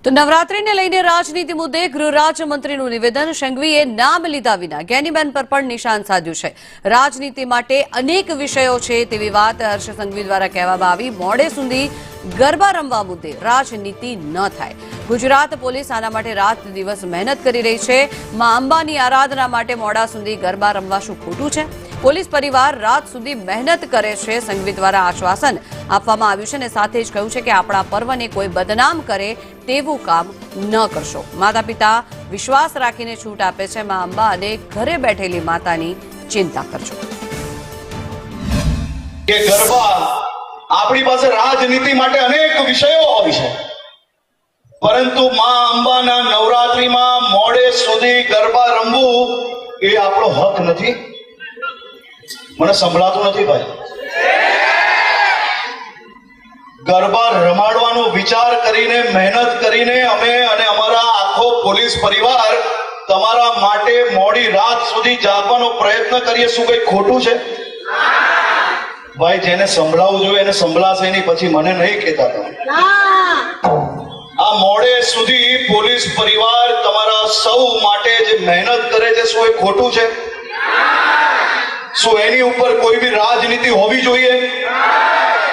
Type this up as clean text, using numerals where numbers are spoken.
તો નવરાત્રીને લઈને રાજનીતિ મુદ્દે ગૃહ રાજ્યમંત્રીનું નિવેદન સંઘવીએ નામ લીધા વિના જ્ઞાનીબેન પર પણ નિશાન સાધ્યું છે। રાજનીતિ માટે અનેક વિષયો છે તેવી વાત હર્ષ સંઘવી દ્વારા કહેવામાં આવી। મોડે સુધી ગરબા રમવા મુદ્દે રાજનીતિ ન થાય। ગુજરાત પોલીસ આના માટે રાત દિવસ મહેનત કરી રહી છે। માં અંબાની આરાધના માટે મોડા સુધી ગરબા રમવા શું ખોટું છે? પોલીસ પરિવાર રાત સુધી મહેનત કરે છે। સંઘવી દ્વારા આશ્વાસન આપવામાં આવ્યું છે અને સાથે જ કહ્યું છે કે આપણા પર્વને કોઈ બદનામ કરે તેવું કામ ન કરશો। માતા પિતા વિશ્વાસ રાખીને છૂટ આપે છે। માં અંબા અને ઘરે બેઠેલી માતાની ચિંતા કરજો। કે ગરબા આપણી પાસે રાજનીતિ માટે અનેક વિષયો હોય છે, પરંતુ માં અંબાના નવરાત્રીમાં મોડે સુધી ગરબા રમવું એ આપણો હક નથી। મને સંભળાતું નથી ભાઈ। ગરબા રમાડવાનો વિચાર કરીને મહેનત કરીને અમે અને અમારા આખો પોલીસ પરિવાર તમારા માટે મોડી રાત સુધી જાગવાનો પ્રયત્ન કરીએ। શું કઈ ખોટું છે ભાઈ? જેને સંભળાવવું જોઈએ એને સંભળાશે નહીં, પછી મને નહીં કહેતા તમે। આ મોડે સુધી પોલીસ પરિવાર તમારા સૌ માટે જે મહેનત કરે છે, શું એ ખોટું છે? શું એની ઉપર કોઈ બી રાજનીતિ હોવી જોઈએ?